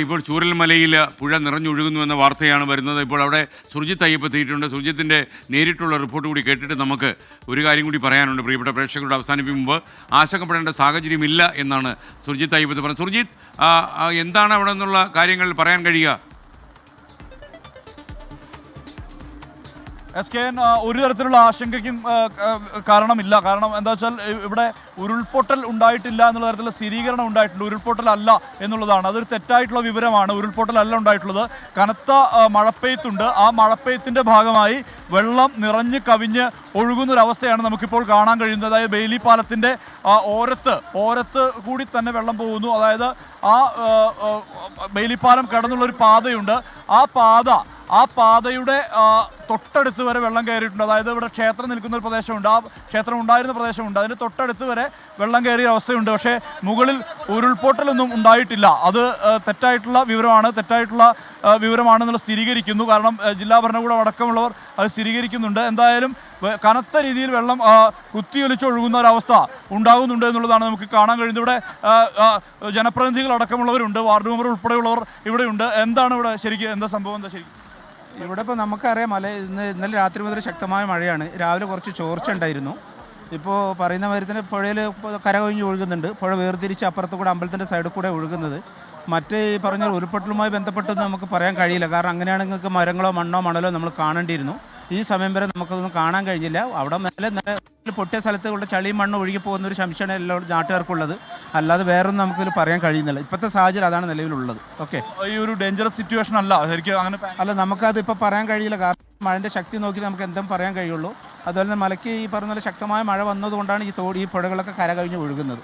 ഇപ്പോൾ ചൂരൽമലയിൽ പുഴ നിറഞ്ഞൊഴുകുന്നു എന്ന വാർത്തയാണ് വരുന്നത്. ഇപ്പോൾ അവിടെ സുർജിത്ത് അയ്യപ്പ് എത്തിയിട്ടുണ്ട്. സുർജിത്തിൻ്റെ നേരിട്ടുള്ള റിപ്പോർട്ട് കൂടി കേട്ടിട്ട് നമുക്ക് ഒരു കാര്യം കൂടി പറയാനുണ്ട്. പ്രിയപ്പെട്ട പ്രേക്ഷകരോട് അവസാനിപ്പിക്കുമ്പോൾ ആശങ്കപ്പെടേണ്ട സാഹചര്യമില്ല എന്നാണ് സുർജിത്ത് അയ്യപ്പ് പറഞ്ഞത്. സുർജിത്ത്, എന്താണ് അവിടെ നിന്നുള്ള കാര്യങ്ങൾ പറയാൻ കഴിയുക? SKN ഒരു തരത്തിലുള്ള ആശങ്കയ്ക്കും കാരണമില്ല. കാരണം എന്താ വെച്ചാൽ ഇവിടെ ഉരുൾപൊട്ടൽ ഉണ്ടായിട്ടില്ല എന്നുള്ള തരത്തിലുള്ള സ്ഥിരീകരണം ഉണ്ടായിട്ടുണ്ട്. ഉരുൾപൊട്ടലല്ല എന്നുള്ളതാണ്. അതൊരു തെറ്റായിട്ടുള്ള വിവരമാണ്. ഉരുൾപൊട്ടലല്ല ഉണ്ടായിട്ടുള്ളത്. കനത്ത മഴപ്പെയ്ത്തുണ്ട്. ആ മഴപ്പെയ്ത്തിൻ്റെ ഭാഗമായി വെള്ളം നിറഞ്ഞ് കവിഞ്ഞ് ഒഴുകുന്നൊരവസ്ഥയാണ് നമുക്കിപ്പോൾ കാണാൻ കഴിയുന്നത്. അതായത് ബെയിലി പാലത്തിൻ്റെ ഓരത്ത് കൂടി തന്നെ വെള്ളം പോകുന്നു. അതായത് ആ ബെയിലിപ്പാലം കടന്നുള്ളൊരു പാതയുണ്ട്. ആ പാതയുടെ തൊട്ടടുത്ത് വരെ വെള്ളം കയറിയിട്ടുണ്ട്. അതായത് ഇവിടെ ക്ഷേത്രം നിൽക്കുന്ന ഒരു പ്രദേശമുണ്ട്, ആ ക്ഷേത്രം ഉണ്ടായിരുന്ന പ്രദേശമുണ്ട്, അതിന് തൊട്ടടുത്ത് വരെ വെള്ളം കയറിയ അവസ്ഥയുണ്ട്. പക്ഷേ മുകളിൽ ഉരുൾപൊട്ടലൊന്നും ഉണ്ടായിട്ടില്ല. അത് തെറ്റായിട്ടുള്ള വിവരമാണെന്നുള്ള സ്ഥിരീകരിക്കുന്നു. കാരണം ജില്ലാ ഭരണകൂടം അടക്കമുള്ളവർ അത് സ്ഥിരീകരിക്കുന്നുണ്ട്. എന്തായാലും കനത്ത രീതിയിൽ വെള്ളം കുത്തിയൊലിച്ചൊഴുകുന്ന ഒരവസ്ഥ ഉണ്ടാകുന്നുണ്ട് എന്നുള്ളതാണ് നമുക്ക് കാണാൻ കഴിയുന്നത്. ഇവിടെ ജനപ്രതിനിധികൾ അടക്കമുള്ളവരുണ്ട്, വാർഡ് മെമ്പർ ഉൾപ്പെടെയുള്ളവർ ഇവിടെയുണ്ട്. എന്താണ് ഇവിടെ ശരിക്കും എന്താ സംഭവം? എന്താ ശരിക്കും ഇവിടെ ഇപ്പോൾ നമുക്കറിയാം, ഇന്നലെ രാത്രി മുതൽ ശക്തമായ മഴയാണ്. രാവിലെ കുറച്ച് ചോർച്ച ഉണ്ടായിരുന്നു. ഇപ്പോൾ പറയുന്ന മാതിരി തന്നെ പുഴയിൽ കര കവിഞ്ഞ് ഒഴുകുന്നുണ്ട്. പുഴ വേർതിരിച്ച് അപ്പുറത്ത് കൂടെ അമ്പലത്തിൻ്റെ സൈഡിൽ കൂടെ ഒഴുകുന്നത്. മറ്റേ ഈ പറഞ്ഞ ഉരുൾപൊട്ടലുമായി ബന്ധപ്പെട്ടൊന്നും നമുക്ക് പറയാൻ കഴിയില്ല. കാരണം അങ്ങനെയാണെങ്കിൽ നിങ്ങൾക്ക് മരങ്ങളോ മണ്ണോ മണലോ നമ്മൾ കാണേണ്ടിയിരുന്നു. ഈ സമയം വരെ നമുക്കതൊന്നും കാണാൻ കഴിഞ്ഞില്ല. അവിടെ മേലെ പൊട്ടിയ സ്ഥലത്ത് ഉള്ള ചളിയും മണ്ണും ഒഴുകി പോകുന്ന ഒരു സംശയമാണ് എല്ലാവരും നാട്ടുകാർക്കുള്ളത്. അല്ലാതെ വേറൊന്നും നമുക്കിത് പറയാൻ കഴിയുന്നില്ല. ഇപ്പോഴത്തെ സാഹചര്യം അതാണ് നിലവിലുള്ളത്. ഓക്കെ, ഈ ഒരു ഡേഞ്ചറസ് സിറ്റുവേഷൻ അല്ല ശരിക്കും അങ്ങനെ അല്ല, നമുക്കത് ഇപ്പോൾ പറയാൻ കഴിയില്ല. കാരണം മഴൻ്റെ ശക്തി നോക്കി നമുക്ക് എന്തും പറയാൻ കഴിയുള്ളൂ. അതുപോലെ തന്നെ മലയ്ക്ക് ഈ പറഞ്ഞ ശക്തമായ മഴ വന്നതുകൊണ്ടാണ് ഈ പുഴകളൊക്കെ കര കഴിഞ്ഞ് ഒഴുകുന്നത്.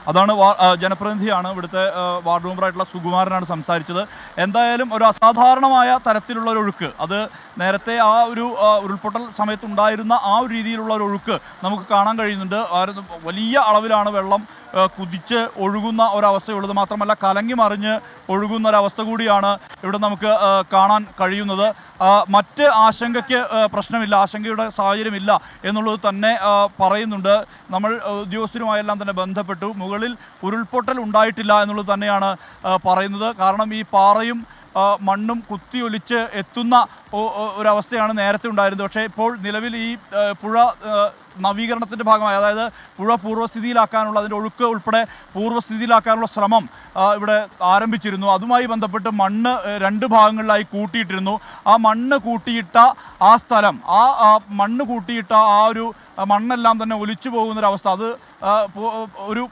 അതാണ് ജനപ്രതിനിധിയാണ് ഇവിടുത്തെ വാർഡ് മെമ്പറായിട്ടുള്ള സുകുമാരനാണ് സംസാരിച്ചത്. എന്തായാലും ഒരു അസാധാരണമായ തരത്തിലുള്ള ഒരു ഒഴുക്ക്, അത് നേരത്തെ ആ ഒരു ഉരുൾപൊട്ടൽ സമയത്തുണ്ടായിരുന്ന ആ ഒരു രീതിയിലുള്ള ഒരു ഒഴുക്ക് നമുക്ക് കാണാൻ കഴിയുന്നുണ്ട്. വലിയ അളവിലാണ് വെള്ളം കുതിച്ച് ഒഴുകുന്ന ഒരവസ്ഥയുള്ളത്. മാത്രമല്ല കലങ്ങി മറിഞ്ഞ് ഒഴുകുന്ന ഒരവസ്ഥ കൂടിയാണ് ഇവിടെ നമുക്ക് കാണാൻ കഴിയുന്നത്. മറ്റ് ആശങ്കയ്ക്ക് പ്രശ്നമില്ല, ആശങ്കയുടെ സാഹചര്യമില്ല എന്നുള്ളത് തന്നെ പറയുന്നുണ്ട്. നമ്മൾ ഉദ്യോഗസ്ഥരുമായെല്ലാം തന്നെ ബന്ധപ്പെട്ടു. മുകളിൽ ഉരുൾപൊട്ടൽ ഉണ്ടായിട്ടില്ല എന്നുള്ളത് തന്നെയാണ് പറയുന്നത്. കാരണം ഈ പാറയും മണ്ണും കുത്തിയൊലിച്ച് എത്തുന്ന ഒരവസ്ഥയാണ് നേരത്തെ ഉണ്ടായിരുന്നത്. പക്ഷേ ഇപ്പോൾ നിലവിൽ ഈ പുഴ നവീകരണത്തിൻ്റെ ഭാഗമായി, അതായത് പുഴ പൂർവ്വസ്ഥിതിയിലാക്കാനുള്ള, അതിൻ്റെ ഒഴുക്ക് ഉൾപ്പെടെ പൂർവ്വസ്ഥിതിയിലാക്കാനുള്ള ശ്രമം ഇവിടെ ആരംഭിച്ചിരുന്നു. അതുമായി ബന്ധപ്പെട്ട് മണ്ണ് രണ്ട് ഭാഗങ്ങളിലായി കൂട്ടിയിട്ടിരുന്നു. ആ മണ്ണ് കൂട്ടിയിട്ട ആ സ്ഥലം, മണ്ണ് കൂട്ടിയിട്ട ആ ഒരു മണ്ണെല്ലാം തന്നെ ഒലിച്ചു പോകുന്നൊരവസ്ഥ, അത് ഒരു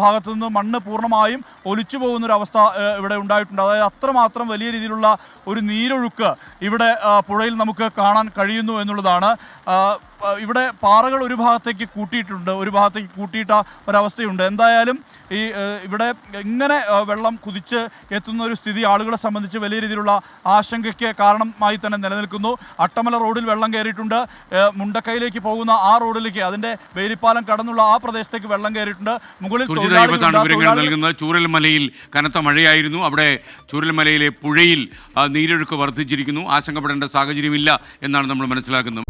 ഭാഗത്തു നിന്ന് മണ്ണ് പൂർണ്ണമായും ഒലിച്ചു പോകുന്നൊരവസ്ഥ ഇവിടെ ഉണ്ടായിട്ടുണ്ട്. അതായത് അത്രമാത്രം വലിയ രീതിയിലുള്ള ഒരു നീരൊഴുക്ക് ഇവിടെ പുഴയിൽ നമുക്ക് കാണാൻ കഴിയുന്നു എന്നുള്ളതാണ്. ഇവിടെ പാറകൾ ഒരു ഭാഗത്തേക്ക് കൂട്ടിയിട്ടുണ്ട്, ഒരു ഭാഗത്തേക്ക് കൂട്ടിയിട്ട ഒരവസ്ഥയുണ്ട്. എന്തായാലും ഈ ഇവിടെ ഇങ്ങനെ വെള്ളം കുതിച്ച് എത്തുന്ന ഒരു സ്ഥിതി ആളുകളെ സംബന്ധിച്ച് വലിയ രീതിയിലുള്ള ആശങ്കയ്ക്ക് കാരണമായി തന്നെ നിലനിൽക്കുന്നു. അട്ടമല റോഡിൽ വെള്ളം കയറിയിട്ടുണ്ട്. മുണ്ടക്കൈയിലേക്ക് പോകുന്ന ആ റോഡിലേക്ക്, അതിൻ്റെ വേലിപ്പാലം കടന്നുള്ള ആ പ്രദേശത്തേക്ക് വെള്ളം കയറിയിട്ടുണ്ട്. മുകളിൽ വിവരങ്ങൾ നൽകുന്നത് ചൂരൽമലയിൽ കനത്ത മഴയായിരുന്നു. അവിടെ ചൂരൽമലയിലെ പുഴയിൽ നീരൊഴുക്ക് വർദ്ധിച്ചിരിക്കുന്നു. ആശങ്കപ്പെടേണ്ട സാഹചര്യമില്ല എന്നാണ് നമ്മൾ മനസ്സിലാക്കുന്നത്.